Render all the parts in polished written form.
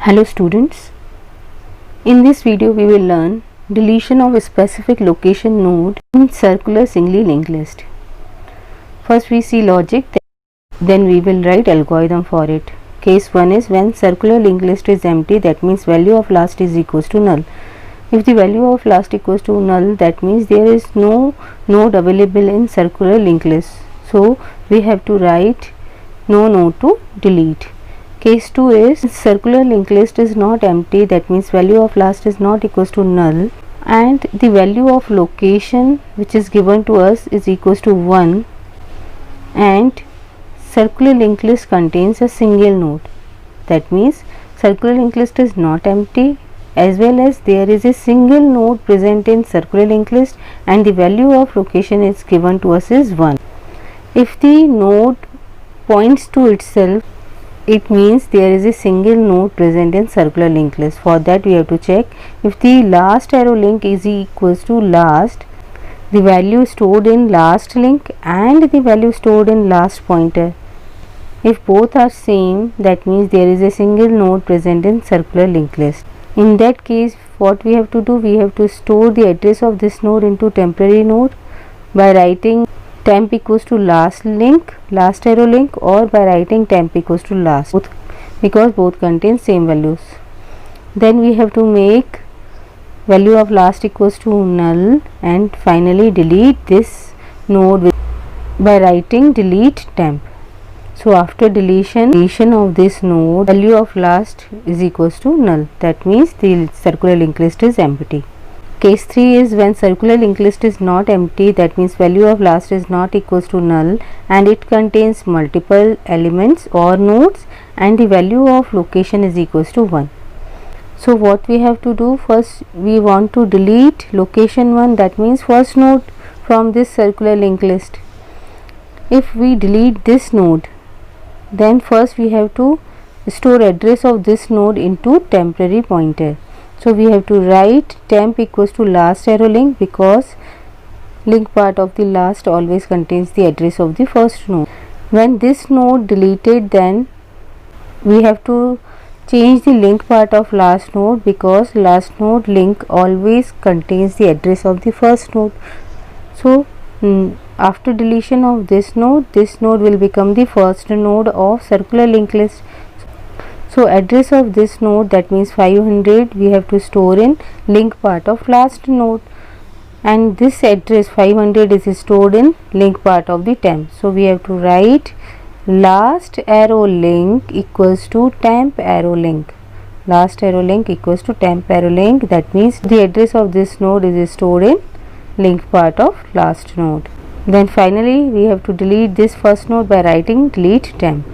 Hello students, in this video we will learn deletion of a specific location node in circular singly linked list. First we see logic, then we will write algorithm for it. Case 1 is when circular linked list is empty, that means value of last is equals to null. If the value of last equals to null, that means there is no node available in circular linked list. So we have to write no node to delete. Case 2 is circular linked list is not empty, that means value of last is not equals to null and the value of location which is given to us is equals to 1 and circular linked list contains a single node. That means circular linked list is not empty as well as there is a single node present in circular linked list and the value of location is given to us is 1. If the node points to itself, it means there is a single node present in circular linked list. For that we have to check if the last arrow link is equals to last, the value stored in last link and the value stored in last pointer. If both are same, that means there is a single node present in circular linked list. In that case, what we have to do, we have to store the address of this node into temporary node by writing temp equals to last link, last arrow link, or by writing temp equals to last, because both contain same values. Then we have to make value of last equals to null and finally delete this node by writing delete temp. So after deletion of this node, value of last is equals to null. That means the circular linked list is empty. Case 3 is when circular linked list is not empty, that means value of last is not equals to null and it contains multiple elements or nodes and the value of location is equals to 1. So what we have to do, first we want to delete location 1, that means first node from this circular linked list. If we delete this node, then first we have to store address of this node into temporary pointer. So we have to write temp equals to last arrow link because link part of the last always contains the address of the first node. When this node deleted, then we have to change the link part of last node because last node link always contains the address of the first node. So after deletion of this node will become the first node of circular linked list. So address of this node, that means 500, we have to store in link part of last node and this address 500 is stored in link part of the temp. So we have to write last arrow link equals to temp arrow link. Last arrow link equals to temp arrow link, that means the address of this node is stored in link part of last node. Then finally we have to delete this first node by writing delete temp.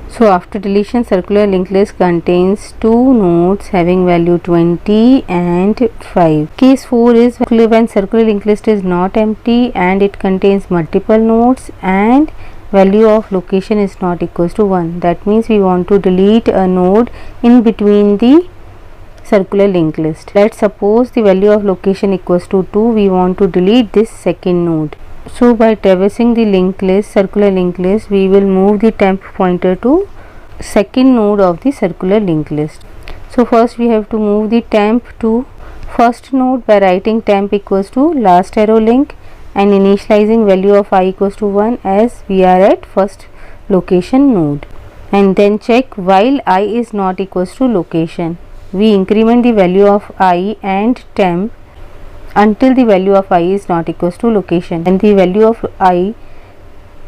So after deletion, circular linked list contains two nodes having value 20 and 5. Case 4 is when circular linked list is not empty and it contains multiple nodes and value of location is not equals to 1. That means we want to delete a node in between the circular linked list. Let's suppose the value of location equals to 2. We want to delete this second node. So by traversing the linked list, circular linked list, we will move the temp pointer to second node of the circular linked list. So first we have to move the temp to first node by writing temp equals to last arrow link and initializing value of I equals to 1 as we are at first location node. And then check while I is not equals to location. We increment the value of I and temp until the value of I is not equals to location, and the value of I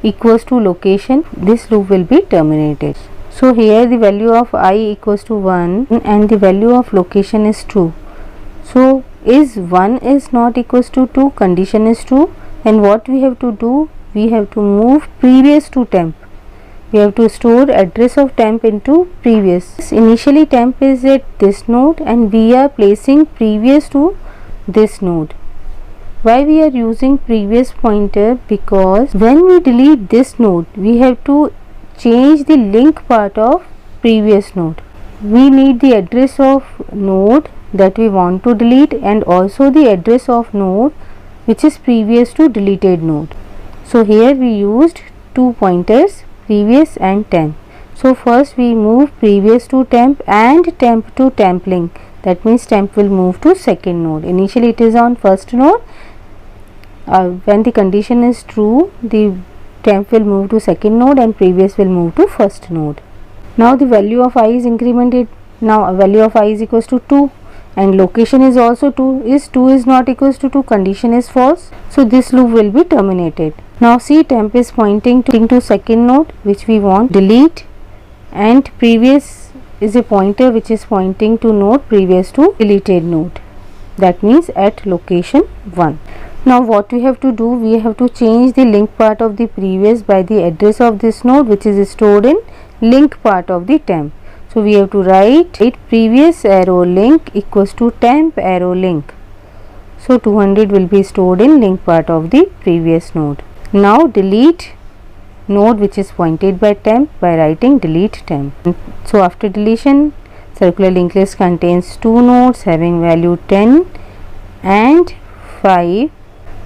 equals to location, this loop will be terminated. So here the value of I equals to 1 and the value of location is 2. So is 1 is not equals to 2, condition is true, and what we have to do, we have to move previous to temp. We have to store address of temp into previous. Initially temp is at this node and we are placing previous to this node. Why we are using previous pointer? Because when we delete this node, we have to change the link part of previous node. We need the address of node that we want to delete and also the address of node which is previous to deleted node. So here we used two pointers, previous and temp. So first we move previous to temp and temp to temp link. That means temp will move to second node. Initially it is on first node. When the condition is true, the temp will move to second node and previous will move to first node. Now the value of I is incremented. Now value of I is equals to 2 and location is also 2. Is 2 is not equals to 2, condition is false. So this loop will be terminated. Now see, temp is pointing to second node which we want delete, and previous is a pointer which is pointing to node previous to deleted node. That means at location 1. Now what we have to do, we have to change the link part of the previous by the address of this node which is stored in link part of the temp. So we have to write previous arrow link equals to temp arrow link. So 200 will be stored in link part of the previous node. Now delete node which is pointed by temp by writing delete temp. So after deletion, circular linked list contains 2 nodes having value 10 and 5.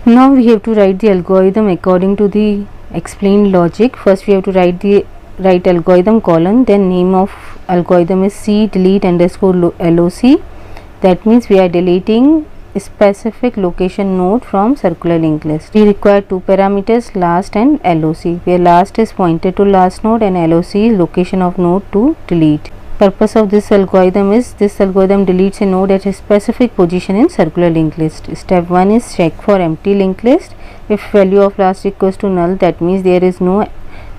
Now we have to write the algorithm according to the explained logic. First we have to write algorithm colon, then name of algorithm is C delete underscore LOC. That means we are deleting a specific location node from circular linked list. We require 2 parameters, last and LOC, where last is pointed to last node and LOC is location of node to delete. Purpose of this algorithm is, this algorithm deletes a node at a specific position in circular linked list. Step 1 is check for empty linked list. If value of last equals to null, that means there is no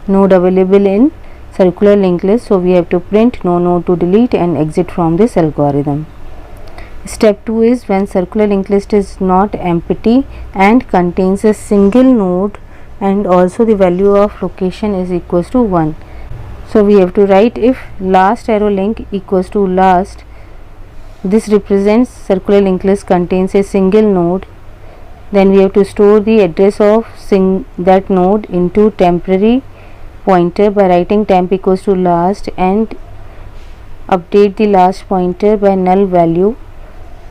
node available in circular linked list, so we have to print no node to delete and exit from this algorithm. Step 2 is when circular linked list is not empty and contains a single node and also the value of location is equals to 1. So we have to write if last arrow link equals to last, this represents circular linked list contains a single node, then we have to store the address of that node into temporary pointer by writing temp equals to last and update the last pointer by null value,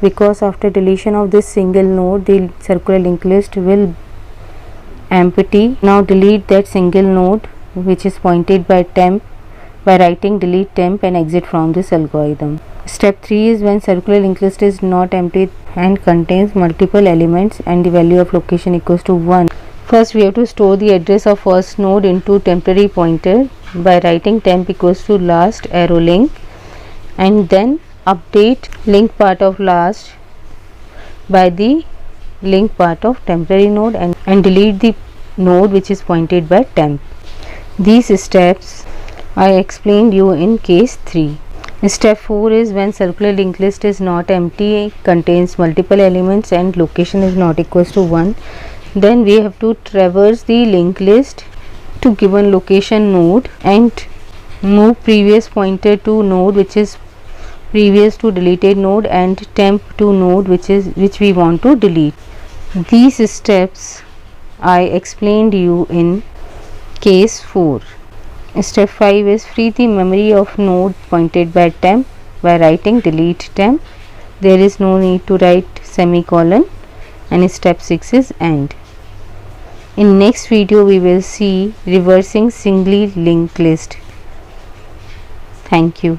because after deletion of this single node the circular linked list will empty. Now delete that single node which is pointed by temp by writing delete temp and exit from this algorithm. Step 3 is when circular linked list is not empty and contains multiple elements and the value of location equals to 1. First we have to store the address of first node into temporary pointer by writing temp equals to last arrow link and then update link part of last by the link part of temporary node and delete the node which is pointed by temp. These steps I explained you in case 3. Step 4 is when circular linked list is not empty, contains multiple elements and location is not equals to 1. Then we have to traverse the linked list to given location node and move previous pointer to node which is previous to deleted node and temp to node which we want to delete. These steps I explained you in case 4. Step 5 is free the memory of node pointed by temp by writing delete temp. There is no need to write semicolon. And step 6 is end. In next video we will see reversing singly linked list. Thank you.